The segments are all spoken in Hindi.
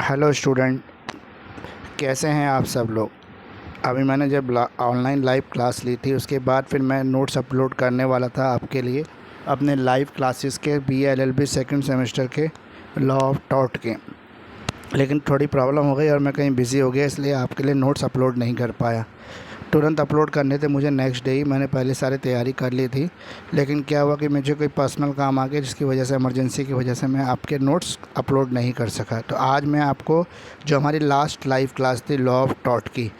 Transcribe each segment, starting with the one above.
हेलो स्टूडेंट, कैसे हैं आप सब लोग। अभी मैंने जब ऑनलाइन लाइव क्लास ली थी उसके बाद फिर मैं नोट्स अपलोड करने वाला था आपके लिए अपने लाइव क्लासेस के BA-LLB सेकंड सेमेस्टर के लॉ ऑफ टॉट के। लेकिन थोड़ी प्रॉब्लम हो गई और मैं कहीं बिज़ी हो गया, इसलिए आपके लिए नोट्स अपलोड नहीं कर पाया। तुरंत अपलोड करने थे मुझे नेक्स्ट डे ही, मैंने पहले सारी तैयारी कर ली थी। लेकिन क्या हुआ कि मुझे कोई पर्सनल काम आ गया जिसकी वजह से, इमरजेंसी की वजह से मैं आपके नोट्स अपलोड नहीं कर सका। तो आज मैं आपको जो हमारी लास्ट लाइव क्लास थी लॉ ऑफ टॉट की,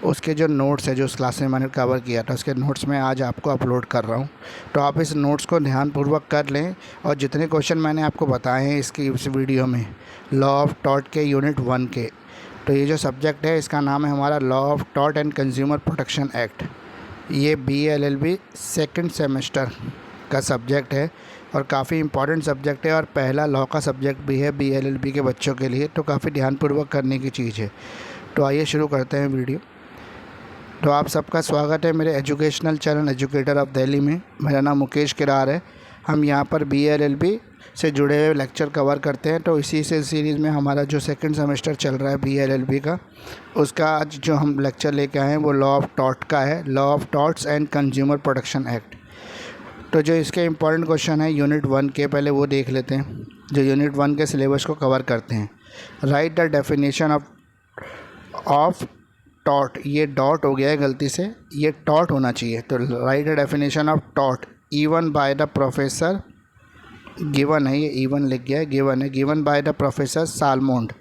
उसके जो नोट्स है, जो उस क्लास में मैंने कवर किया था, उसके नोट्स मैं आज आपको अपलोड कर रहा हूँ। तो आप इस नोट्स को ध्यानपूर्वक कर लें और जितने क्वेश्चन मैंने आपको बताए हैं इस वीडियो में लॉ ऑफ टॉट के यूनिट 1 के, तो ये जो सब्जेक्ट है इसका नाम है हमारा law of taught and consumer protection act. ये BA-LLB सेकंड सेमेस्टर का सब्जेक्ट है और काफ़ी इम्पॉर्टेंट सब्जेक्ट है और पहला लॉ का सब्जेक्ट भी है BA-LLB के बच्चों के लिए, तो काफ़ी ध्यानपूर्वक करने की चीज़ है। तो आइए शुरू करते हैं वीडियो। तो आप सबका स्वागत है मेरे educational channel educator of Delhi में। मेरा नाम मुकेश किरार है। हम यहाँ पर BA-LLB से जुड़े हुए लेक्चर कवर करते हैं। तो इसी से सीरीज़ में हमारा जो सेकंड सेमेस्टर चल रहा है BA-LLB का, उसका आज जो हम लेक्चर लेके आए हैं वो लॉ ऑफ टॉट का है, law of torts and consumer protection act. तो जो इसके इम्पॉर्टेंट क्वेश्चन है यूनिट 1 के, पहले वो देख लेते हैं जो यूनिट 1 के सिलेबस को कवर करते हैं। Right the definition of taught, ये डॉट हो गया है गलती से, ये टॉट होना चाहिए। तो right the definition of taught even by the professor, given है, ये इवन लिख गया है, गिवन है, गिवन बाय द प्रोफेसर सालमोंड।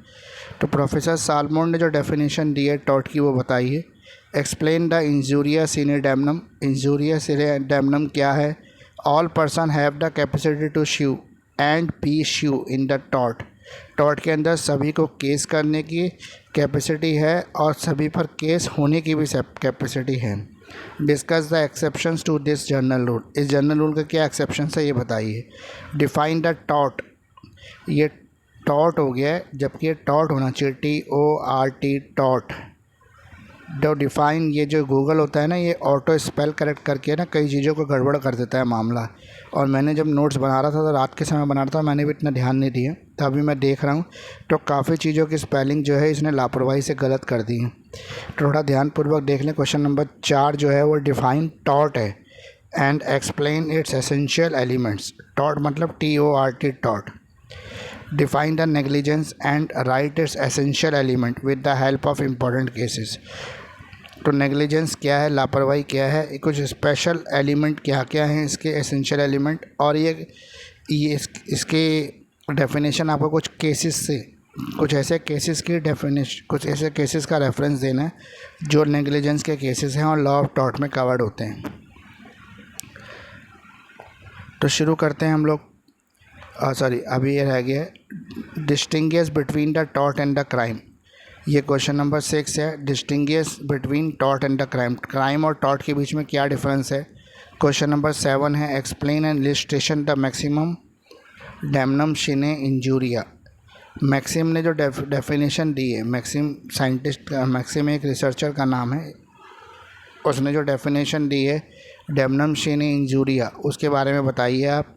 तो प्रोफेसर सालमोंड ने जो डेफिनेशन दी है टॉट की वो बताई है। Explain the injuria sine damnum, injuria sine damnum क्या है। All person have the capacity to sue and be sue in the टॉट, टॉट के अंदर सभी को केस करने की कैपेसिटी है और सभी पर केस होने की भी कैपेसिटी है। Discuss the exceptions to this general rule, इस जनरल रूल का क्या एक्सेप्शंस है ये बताइए। डिफाइन द टॉट, ये टॉट हो गया है जबकि ये टॉट होना चाहिए, TORT टॉट। जो डिफ़ाइन, ये जो गूगल होता है ना, ये ऑटो स्पेल करेक्ट करके ना कई चीज़ों को गड़बड़ कर देता है मामला। और मैंने जब नोट्स बना रहा था तो रात के समय बना रहा था, मैंने भी इतना ध्यान नहीं दिया, तो अभी मैं देख रहा हूँ तो काफ़ी चीज़ों की स्पेलिंग जो है इसने लापरवाही से गलत कर दी है। थोड़ा ध्यानपूर्वक देख लें। क्वेश्चन नंबर 4 जो है वो डिफ़ाइन टॉट है and explain it's essential elements. Taught मतलब TORT taught. Define the negligence and right it's essential element with the help of important cases. तो नेग्लिजेंस क्या है, लापरवाही क्या है, कुछ स्पेशल एलिमेंट क्या क्या हैं इसके एसेंशियल एलिमेंट, और ये इसके डेफिनेशन आपको कुछ केसेस से, कुछ ऐसे केसेस की डेफिनेशन, कुछ ऐसे केसेस का रेफरेंस देना है जो नेग्लिजेंस के केसेस हैं और लॉ ऑफ टॉट में कवर्ड होते हैं। तो शुरू करते हैं हम लोग। अभी ये रह गया है distinguish between the taught and the crime. ये क्वेश्चन नंबर 6 है, distinguish between taught and the crime, crime और टॉट के बीच में क्या डिफरेंस है। क्वेश्चन नंबर 7 है, explain and illustrate the maximum damnum sine injuria. Maxim ने जो डेफिनेशन दी है, मैक्सिम साइंटिस्ट, मैक्सिम एक रिसर्चर का नाम है, उसने जो डेफिनेशन दी है डैमनम शिने इंजूरिया, उसके बारे में बताइए आप।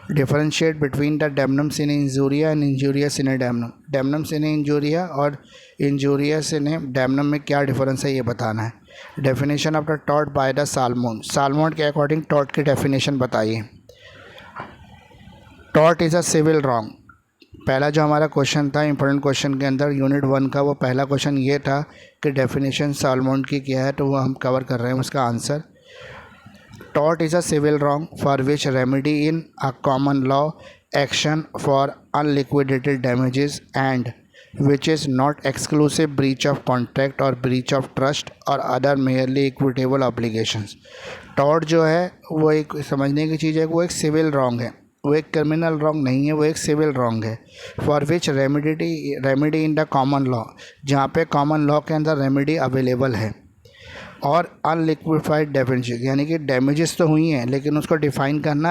Differentiate between the damnum sine injuria and injuria sine damnum, damnum sine injuria और इंजूरिया सिने डैमनम में क्या डिफरेंस है ये बताना है। डेफिनेशन ऑफ द टॉट बाय द सालमोंड, सालमोंड के अकॉर्डिंग टॉट की डेफिनेशन बताइए। टॉट इज़ अ सिविल रॉन्ग, पहला जो हमारा क्वेश्चन था इंपॉर्टेंट क्वेश्चन के अंदर यूनिट 1 का, वो पहला क्वेश्चन ये था कि डेफिनेशन सालमोंड की क्या है, तो वो हम कवर कर रहे हैं उसका answer. Tort is a civil wrong for which remedy in a common law action for unliquidated damages and which is not exclusive breach of contract or breach of trust or other merely equitable obligations। Tort जो है वो एक समझने की चीज़ है, वो एक सिविल रॉन्ग है, वो एक क्रिमिनल रॉन्ग नहीं है, वो एक सिविल रॉन्ग है। For which remedy in the common law, जहाँ पे कॉमन लॉ के अंदर रेमेडी अवेलेबल है। और अनलिक्विफाइड डैमेजेस, यानी कि डैमेजेस तो हुई हैं लेकिन उसको डिफ़ाइन करना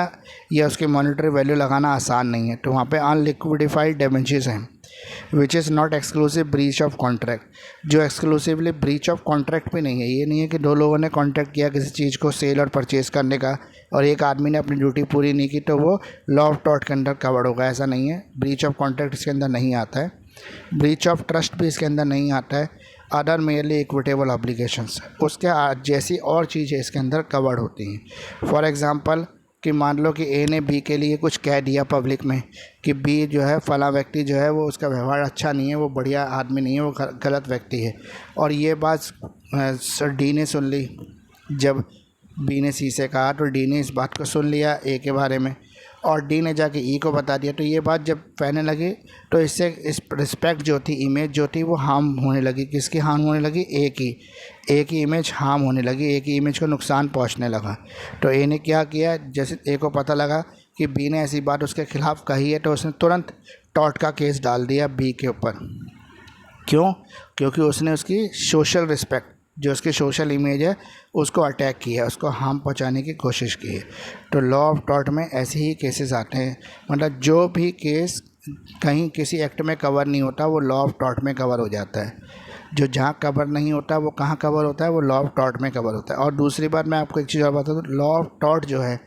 या उसकी मॉनेटरी वैल्यू लगाना आसान नहीं है, तो वहाँ पे अनलिक्विडिफाइड डैमेजेस हैं। Which is not exclusive breach of contract, जो एक्सक्लूसिवली ब्रीच ऑफ कॉन्ट्रैक्ट भी नहीं है। ये नहीं है कि 2 लोगों ने कॉन्ट्रैक्ट किया किसी चीज़ को सेल और परचेज़ करने का और एक आदमी ने अपनी ड्यूटी पूरी नहीं की तो वो लॉ ऑफ टॉट के अंदर कवर्ड होगा, ऐसा नहीं है। ब्रीच ऑफ कॉन्ट्रैक्ट इसके अंदर नहीं आता है। ब्रीच ऑफ ट्रस्ट भी इसके अंदर नहीं आता है। अदर मेयरली इक्विटेबल ऑब्लिगेशंस, उसके जैसी और चीज़ें इसके अंदर कवर्ड होती हैं। फॉर एग्ज़ाम्पल कि मान लो कि ए ने बी के लिए कुछ कह दिया पब्लिक में कि बी जो है फला व्यक्ति जो है वो उसका व्यवहार अच्छा नहीं है, वो बढ़िया आदमी नहीं है, वो गलत व्यक्ति है। और ये बात डी ने सुन ली। जब बी ने सी से कहा तो डी ने इस बात को सुन लिया ए के बारे में, और डी ने जाके ई को बता दिया। तो ये बात जब फैलने लगी तो इससे इस रिस्पेक्ट जो थी, इमेज जो थी, वो हार्म होने लगी। किसकी हार्म होने लगी? ए की इमेज हार्म होने लगी, ए की इमेज को नुकसान पहुंचने लगा। तो ए ने क्या किया, जैसे ए को पता लगा कि बी ने ऐसी बात उसके खिलाफ़ कही है तो उसने तुरंत टॉर्ट का केस डाल दिया बी के ऊपर। क्यों? क्योंकि उसने उसकी सोशल रिस्पेक्ट, जो उसकी सोशल इमेज है, उसको अटैक किया, उसको हार्म पहुंचाने की कोशिश की है। तो लॉ ऑफ टॉर्ट में ऐसे ही केसेस आते हैं। मतलब जो भी केस कहीं किसी एक्ट में कवर नहीं होता वो लॉ ऑफ टॉर्ट में कवर हो जाता है। जो जहाँ कवर नहीं होता वो कहाँ कवर होता है? वो लॉ ऑफ टॉर्ट में कवर होता है। और दूसरी बात मैं आपको एक चीज़ और बता दूँ, लॉ ऑफ टॉर्ट जो है,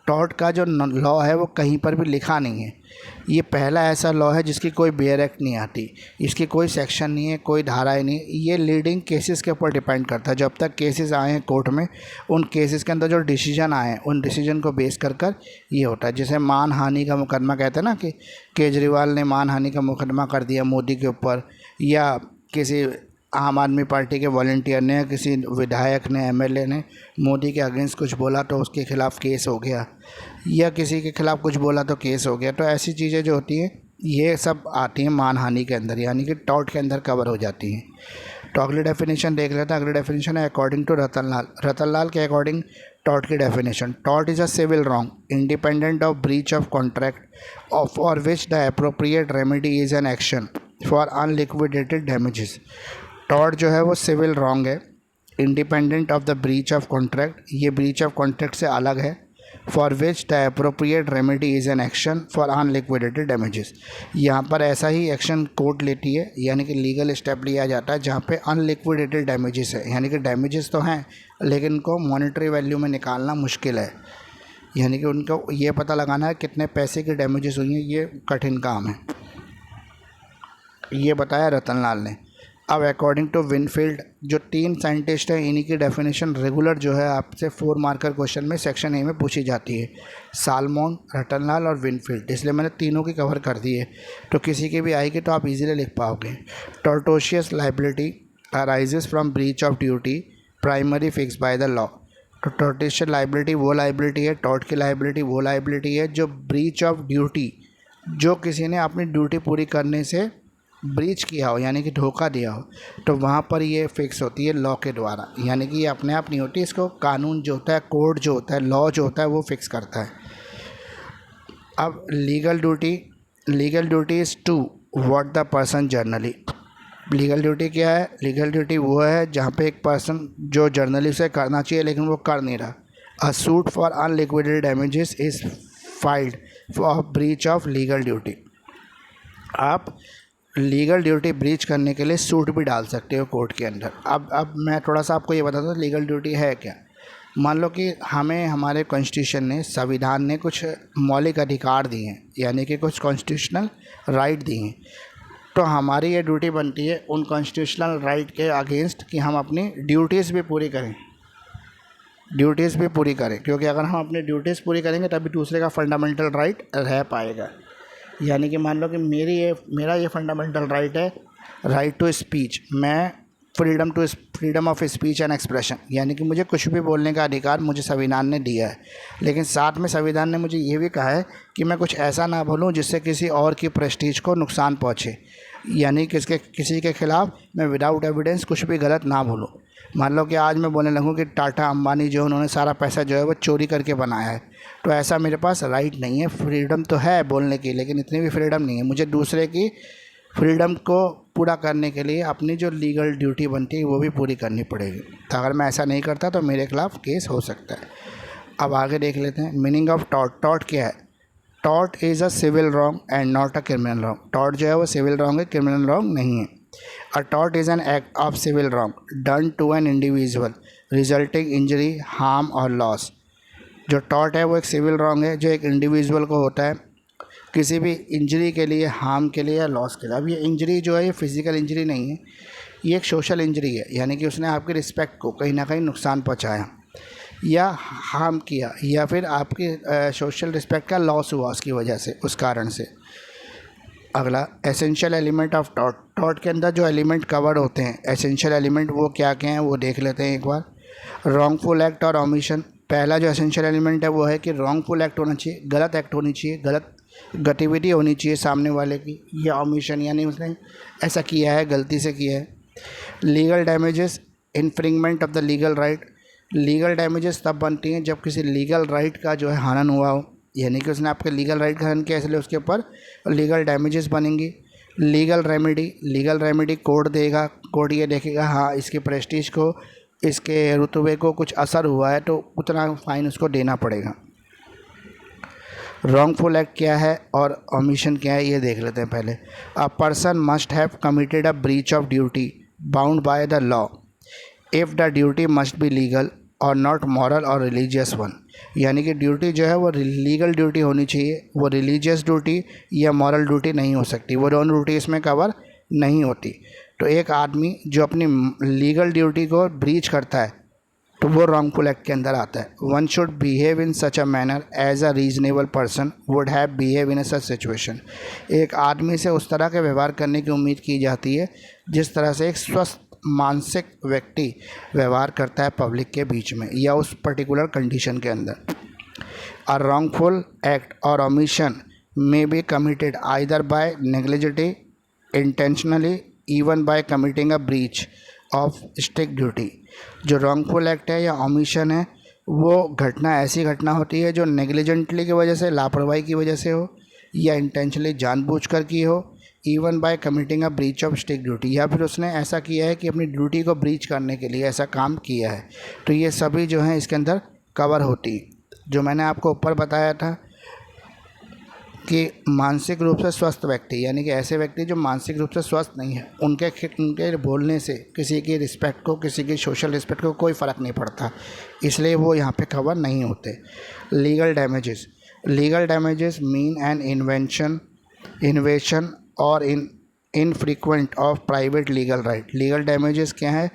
टॉर्ट का जो लॉ है वो कहीं पर भी लिखा नहीं है। ये पहला ऐसा लॉ है जिसकी कोई बेयर एक्ट नहीं आती, इसकी कोई सेक्शन नहीं है, कोई धाराएं नहीं। ये लीडिंग केसेस के ऊपर डिपेंड करता है। जब तक केसेस आए हैं कोर्ट में, उन केसेस के अंदर जो डिसीजन आए हैं उन डिसीजन को बेस कर ये होता है। जैसे मानहानि का मुकदमा कहते हैं ना, कि केजरीवाल ने मानहानि का मुकदमा कर दिया मोदी के ऊपर, या किसी आम आदमी पार्टी के वॉलंटियर ने, किसी विधायक ने, एमएलए ने मोदी के अगेंस्ट कुछ बोला तो उसके खिलाफ़ केस हो गया, या किसी के खिलाफ़ कुछ बोला तो केस हो गया। तो ऐसी चीज़ें जो होती हैं ये सब आती हैं मानहानि के अंदर, यानी कि टॉर्ट के अंदर कवर हो जाती हैं। तो अगली डेफिनेशन देख लेते हैं। अगली डेफिनेशन है अकॉर्डिंग टू रतन लाल के अकॉर्डिंग टॉर्ट की definition: tort is a civil wrong independent of breach of contract for which the appropriate remedy is an action for unliquidated damages. Tort जो है वो सिविल रॉन्ग है, independent of the breach of contract, ये ब्रीच ऑफ कॉन्ट्रैक्ट से अलग है। For which the appropriate remedy is an action for unliquidated damages, यहाँ पर ऐसा ही एक्शन कोर्ट लेती है, यानी कि लीगल स्टेप लिया जाता है जहाँ पे अनलिक्विडेटेड डैमेजेस है, यानी कि डैमेजेस तो हैं लेकिन इनको मॉनेटरी वैल्यू में निकालना मुश्किल है, यानी कि उनको ये पता लगाना है कितने पैसे की डैमेजेस हुई हैं, ये कठिन काम है। ये बताया रतनलाल ने। अब अकॉर्डिंग टू विनफील्ड, जो 3 साइंटिस्ट हैं इन्हीं की डेफिनेशन रेगुलर जो है आपसे 4 मार्कर क्वेश्चन में सेक्शन ए में पूछी जाती है: सालमोन, रतनलाल और विनफील्ड। इसलिए मैंने तीनों की कवर कर दी है, तो किसी की भी आएगी तो आप इजीली लिख पाओगे। Tortious liability arises from breach of duty primary fix by the law. तो टॉर्टोशियस लाइबिलिटी वो लाइबिलिटी है, टॉर्ट की लाइबिलिटी वो लाइबिलिटी है जो ब्रीच ऑफ ड्यूटी, जो किसी ने अपनी ड्यूटी पूरी करने से ब्रीच किया हो, यानी कि धोखा दिया हो, तो वहाँ पर ये फिक्स होती है लॉ के द्वारा, यानी कि ये अपने आप नहीं होती, इसको कानून जो होता है, कोड जो होता है, लॉ जो होता है वो फिक्स करता है। अब legal duty is to what the person generally. Legal duty क्या है? लीगल ड्यूटी वो है जहाँ पे एक पर्सन जो जर्नली उसे करना चाहिए लेकिन वो कर नहीं रहा। अ suit for unliquidated damages is filed for breach of legal duty. आप लीगल ड्यूटी ब्रीच करने के लिए सूट भी डाल सकते हो कोर्ट के अंदर। अब मैं थोड़ा सा आपको ये बता दूँ लीगल ड्यूटी है क्या। मान लो कि हमें हमारे कॉन्स्टिट्यूशन ने, संविधान ने कुछ मौलिक अधिकार दिए हैं, यानी कि कुछ कॉन्स्टिट्यूशनल राइट दिए हैं, तो हमारी ये ड्यूटी बनती है उन कॉन्स्टिट्यूशनल राइट के अगेंस्ट कि हम अपनी ड्यूटीज़ भी पूरी करें, क्योंकि अगर हम अपनी ड्यूटीज़ पूरी करेंगे तभी दूसरे का फंडामेंटल राइट रह पाएगा। यानी कि मान लो कि मेरा ये फंडामेंटल राइट है, राइट टू स्पीच, मैं freedom of speech and expression, यानी कि मुझे कुछ भी बोलने का अधिकार मुझे संविधान ने दिया है। लेकिन साथ में संविधान ने मुझे ये भी कहा है कि मैं कुछ ऐसा ना बोलूं जिससे किसी और की प्रेस्टीज को नुकसान पहुंचे, यानी किसी के खिलाफ़ मैं विदाउट एविडेंस कुछ भी गलत ना बोलूं। मान लो कि आज मैं बोलने लगूं कि टाटा अंबानी जो उन्होंने सारा पैसा जो है वो चोरी करके बनाया है, तो ऐसा मेरे पास राइट नहीं है। फ्रीडम तो है बोलने की, लेकिन इतनी भी फ्रीडम नहीं है। मुझे दूसरे की फ्रीडम को पूरा करने के लिए अपनी जो लीगल ड्यूटी बनती है वो भी पूरी करनी पड़ेगी। तो अगर मैं ऐसा नहीं करता तो मेरे खिलाफ़ केस हो सकता है। अब आगे देख लेते हैं मीनिंग ऑफ टॉर्ट। टॉर्ट क्या है? Tort is a civil wrong and not a criminal wrong. Tort जो है वो सिविल रॉन्ग है, क्रिमिनल रॉन्ग नहीं है। A tort is an act of civil wrong done to an individual resulting injury, harm और लॉस। जो टॉर्ट है वो एक सिविल रॉन्ग है जो एक इंडिविजुअल को होता है, किसी भी इंजरी के लिए, हार्म के लिए या लॉस के लिए। अब ये इंजरी जो है ये फिज़िकल इंजरी नहीं है, ये एक सोशल इंजरी है, यानी कि उसने आपकी रिस्पेक्ट को कहीं ना कहीं नुकसान पहुंचाया या हार्म किया, या फिर आपकी सोशल रिस्पेक्ट का लॉस हुआ उसकी वजह से, उस कारण से। अगला, एसेंशियल एलिमेंट ऑफ टॉट। टॉट के अंदर जो एलिमेंट कवर होते हैं, एसेंशियल एलिमेंट, वो क्या क्या हैं वो देख लेते हैं एक बार। रॉन्गफुल एक्ट और ओमिशन। पहला जो एसेंशियल एलिमेंट है वो है कि रॉन्गफुल एक्ट होना चाहिए, गलत एक्ट होनी चाहिए, गलत गतिविधि होनी चाहिए सामने वाले की, या ओमिशन यानी उसने ऐसा किया है, गलती से किया है। Legal damages, infringement of the legal right. Legal damages तब बनती हैं जब किसी लीगल राइट का जो है हनन हुआ हो, यानी कि उसने आपके लीगल राइट का हनन किया, इसलिए उसके ऊपर लीगल डैमेजेस बनेंगी। Legal remedy. Legal remedy court देगा, कोर्ट ये देखेगा हाँ इसके प्रेस्टीज को, इसके रुतबे को कुछ असर हुआ है, तो उतना फ़ाइन उसको देना पड़ेगा। रॉन्गफुल एक्ट क्या है और ओमिशन क्या है ये देख लेते हैं पहले। A person must have committed a breach of duty bound by the law if the duty must be legal और नॉट मॉरल और रिलीजियस वन। यानी कि ड्यूटी जो है वो लीगल ड्यूटी होनी चाहिए, वो रिलीजियस ड्यूटी या मॉरल ड्यूटी नहीं हो सकती, वो दोनों ड्यूटी इसमें कवर नहीं होती। तो एक आदमी जो अपनी लीगल ड्यूटी को ब्रीच करता है तो वो रॉन्गफुल एक्ट के अंदर आता है। One should behave in such a manner as a reasonable person would have behave in a such situation. एक आदमी से उस तरह के व्यवहार करने की उम्मीद की जाती है जिस तरह से एक स्वस्थ मानसिक व्यक्ति व्यवहार करता है पब्लिक के बीच में या उस पर्टिकुलर कंडीशन के अंदर। अ रॉन्गफुल एक्ट और omission may be committed either by negligence intentionally even by committing a breach of strict duty. जो रॉन्गफुल एक्ट है या ओमिशन है वो घटना ऐसी घटना होती है जो नेग्लिजेंटली की वजह से, लापरवाही की वजह से हो, या इंटेंशनली जानबूझकर की हो, even by committing a breach of strict duty, या फिर उसने ऐसा किया है कि अपनी ड्यूटी को ब्रीच करने के लिए ऐसा काम किया है। तो ये सभी जो हैं इसके अंदर कवर होती है। जो मैंने आपको ऊपर बताया था कि मानसिक रूप से स्वस्थ व्यक्ति, यानी कि ऐसे व्यक्ति जो मानसिक रूप से स्वस्थ नहीं है, उनके बोलने से किसी की रिस्पेक्ट को, किसी की सोशल रिस्पेक्ट को कोई फ़र्क नहीं पड़ता, इसलिए वो यहाँ पे कवर नहीं होते। Legal damages. Legal damages mean an invasion और infringement of private legal right. Legal damages क्या है?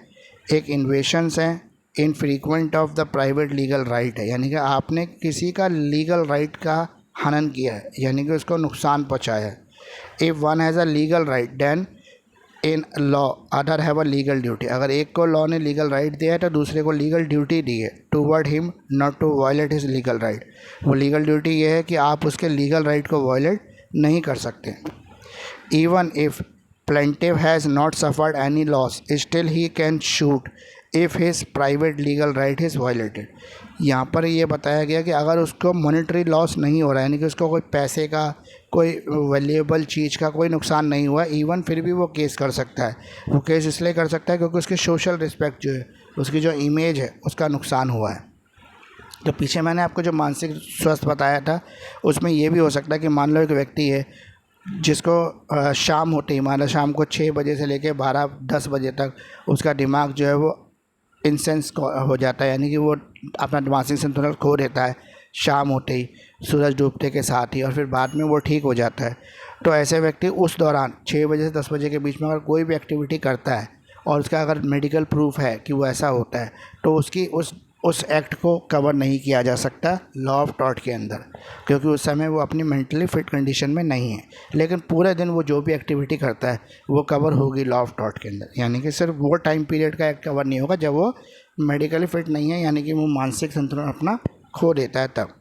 एक इन्वेशंस हैं, infringement of the private legal right है, यानी कि आपने किसी का लीगल राइट का हनन किया है, यानी कि उसको नुकसान पहुंचाया है। If one has a legal right then in law other have a legal duty. अगर एक को लॉ ने लीगल राइट दिया है तो दूसरे को लीगल ड्यूटी दी है toward him not to violate his legal right. वो लीगल ड्यूटी ये है कि आप उसके लीगल राइट को वायलेट नहीं कर सकते। Even if plaintiff has not suffered any loss still he can suit if his private legal right is violated। यहाँ पर ये बताया गया कि अगर उसको मॉनेटरी लॉस नहीं हो रहा है, यानी कि उसको कोई पैसे का, कोई वैल्यूएबल चीज़ का कोई नुकसान नहीं हुआ, इवन फिर भी वो केस कर सकता है। वो केस इसलिए कर सकता है क्योंकि उसकी सोशल रिस्पेक्ट जो है, उसकी जो इमेज है, उसका नुकसान हुआ है। तो पीछे मैंने आपको जो मानसिक स्वास्थ्य बताया था उसमें ये भी हो सकता है कि मान लो एक व्यक्ति है जिसको शाम होते ही, मान लो शाम को 6 बजे से लेकर 12-10 बजे तक उसका दिमाग जो है वो इंसेंस हो जाता है, यानी कि वो अपना मानसिक संतुलन खो देता है शाम होते ही, सूरज डूबते के साथ ही, और फिर बाद में वो ठीक हो जाता है। तो ऐसे व्यक्ति उस दौरान 6 बजे से 10 बजे के बीच में अगर कोई भी एक्टिविटी करता है और उसका अगर मेडिकल प्रूफ है कि वो ऐसा होता है, तो उसकी उस एक्ट को कवर नहीं किया जा सकता लॉ ऑफ टॉर्ट के अंदर, क्योंकि उस समय वो अपनी मेंटली फिट कंडीशन में नहीं है। लेकिन पूरे दिन वो जो भी एक्टिविटी करता है वो कवर होगी लॉ ऑफ टॉर्ट के अंदर, यानी कि सिर्फ वो टाइम पीरियड का एक्ट कवर नहीं होगा जब वो मेडिकली फिट नहीं है, यानी कि वो मानसिक संतुलन अपना खो देता है तब।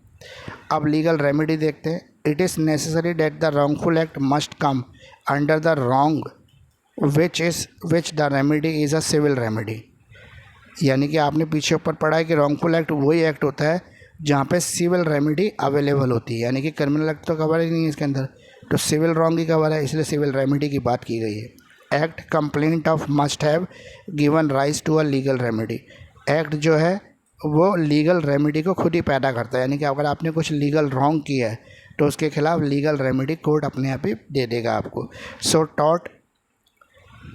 अब लीगल रेमेडी देखते हैं। It is necessary that the wrongful act must come under the wrong which the remedy is a civil remedy. यानी कि आपने पीछे ऊपर पढ़ा है कि रॉन्गफुल एक्ट वही एक्ट होता है जहाँ पे सिविल रेमेडी अवेलेबल होती है, यानी कि क्रिमिनल एक्ट तो कवर ही नहीं है इसके अंदर, तो सिविल रॉन्ग ही कवर है, इसलिए सिविल रेमेडी की बात की गई है। Act complaint of must have given rise to a legal remedy. Act जो है वो लीगल रेमेडी को खुद ही पैदा करता है, यानी कि अगर आपने कुछ लीगल रॉन्ग किया है तो उसके खिलाफ लीगल रेमेडी कोर्ट अपने आप ही दे देगा आपको। So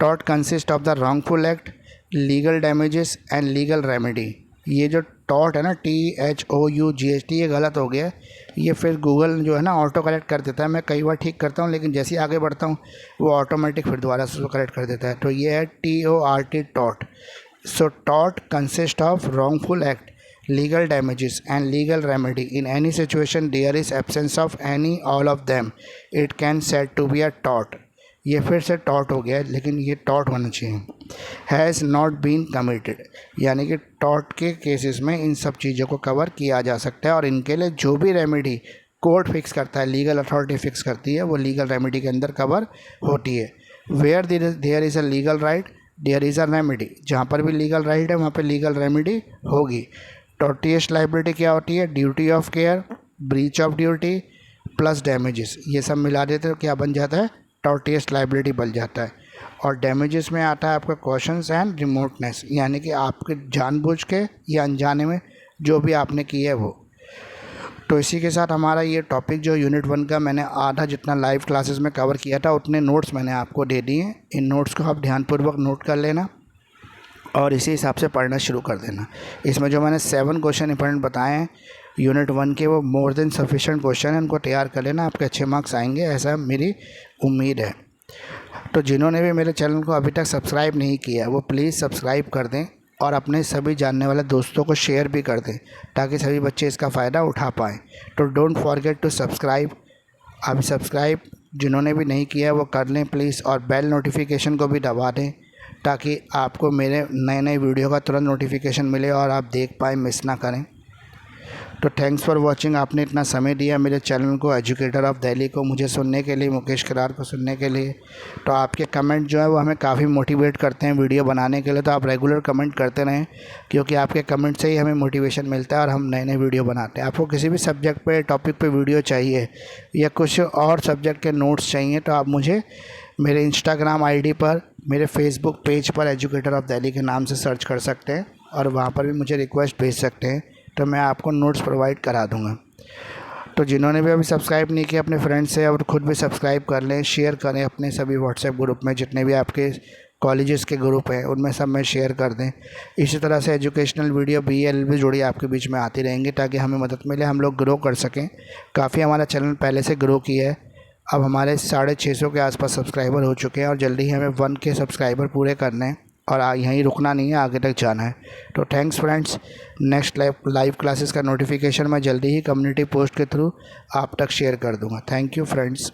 tort consist of the wrongful act, legal damages and legal remedy. ये जो टॉट है ना, THOUGHT, ये गलत हो गया है। ये फिर गूगल जो है ना ऑटो करेक्ट कर देता है। मैं कई बार ठीक करता हूँ, लेकिन जैसे ही आगे बढ़ता हूँ वो ऑटोमेटिक फिर दोबारा से उसको करेक्ट कर देता है। तो ये है TORT, taught. So tort consists of wrongful act, legal damages and legal remedy. In any situation there is absence of any all of them, it can said to be a tort. ये फिर से टॉट हो गया है, लेकिन ये टॉट होना चाहिए। हैज़ नॉट बीन कमिटेड, यानी कि टॉट के केसेस में इन सब चीज़ों को कवर किया जा सकता है, और इनके लिए जो भी रेमेडी कोर्ट फिक्स करता है, लीगल अथॉरिटी फिक्स करती है, वो लीगल रेमेडी के अंदर कवर होती है। Where there is a legal right there is a remedy, जहाँ पर भी लीगल राइट है वहाँ पे लीगल रेमेडी होगी। टॉर्टियस लाइबिलिटी क्या होती है? Duty of care, breach of duty plus damages, ये सब मिला देते तो क्या बन जाता है? टॉर्टियस लाइबिलिटी बन जाता है। और डैमेजेस में आता है आपका कॉशंस एंड रिमोटनेस, यानी कि आपके जानबूझ के या अनजाने में जो भी आपने किया है वो। तो इसी के साथ हमारा ये टॉपिक जो यूनिट 1 का मैंने आधा जितना लाइव क्लासेस में कवर किया था उतने नोट्स मैंने आपको दे दिए हैं। इन नोट्स को आप ध्यानपूर्वक नोट कर लेना और इसी हिसाब से पढ़ना शुरू कर देना। इसमें जो मैंने 7 क्वेश्चन इंपॉर्टेंट बताए हैं यूनिट 1 के, वो मोर देन सफिशेंट क्वेश्चन है, उनको तैयार कर लेना, आपके अच्छे मार्क्स आएंगे, ऐसा मेरी उम्मीद है। तो जिन्होंने भी मेरे चैनल को अभी तक सब्सक्राइब नहीं किया है वो प्लीज़ सब्सक्राइब कर दें और अपने सभी जानने वाले दोस्तों को शेयर भी कर दें, ताकि सभी बच्चे इसका फ़ायदा उठा पाएँ। तो डोंट फॉरगेट टू सब्सक्राइब। अभी सब्सक्राइब जिन्होंने भी नहीं किया है वो कर लें प्लीज़, और बेल नोटिफिकेशन को भी दबा दें, ताकि आपको मेरे नए नए वीडियो का तुरंत नोटिफिकेशन मिले और आप देख पाएँ, मिस ना करें। तो थैंक्स फॉर वॉचिंग, आपने इतना समय दिया मेरे चैनल को, एजुकेटर ऑफ दिल्ली को, मुझे सुनने के लिए, मुकेश किरार को सुनने के लिए। तो आपके कमेंट जो है वो हमें काफ़ी मोटिवेट करते हैं वीडियो बनाने के लिए, तो आप रेगुलर कमेंट करते रहें, क्योंकि आपके कमेंट से ही हमें मोटिवेशन मिलता है और हम नए नए वीडियो बनाते हैं। आपको किसी भी सब्जेक्ट पे, टॉपिक पे वीडियो चाहिए या कुछ और सब्जेक्ट के नोट्स चाहिए, तो आप मुझे मेरे इंस्टाग्राम ID पर, मेरे फेसबुक पेज पर एजुकेटर ऑफ दिल्ली के नाम से सर्च कर सकते हैं और वहाँ पर भी मुझे रिक्वेस्ट भेज सकते हैं, तो मैं आपको नोट्स प्रोवाइड करा दूँगा। तो जिन्होंने भी अभी सब्सक्राइब नहीं किया अपने फ्रेंड्स से और ख़ुद भी सब्सक्राइब कर लें, शेयर करें अपने सभी व्हाट्सएप ग्रुप में, जितने भी आपके कॉलेजेस के ग्रुप हैं उनमें सब में शेयर कर दें। इसी तरह से एजुकेशनल वीडियो BL भी जुड़ी आपके बीच में आती रहेंगी, ताकि हमें मदद मिले, हम लोग ग्रो कर सकें। काफ़ी हमारा चैनल पहले से ग्रो किया है, अब हमारे 650 के आसपास सब्सक्राइबर हो चुके हैं और जल्दी ही हमें 1 के सब्सक्राइबर पूरे करने हैं और यहीं रुकना नहीं है, आगे तक जाना है। तो thanks friends. Next live classes का नोटिफिकेशन मैं जल्दी ही कम्युनिटी पोस्ट के थ्रू आप तक शेयर कर दूंगा। Thank you friends.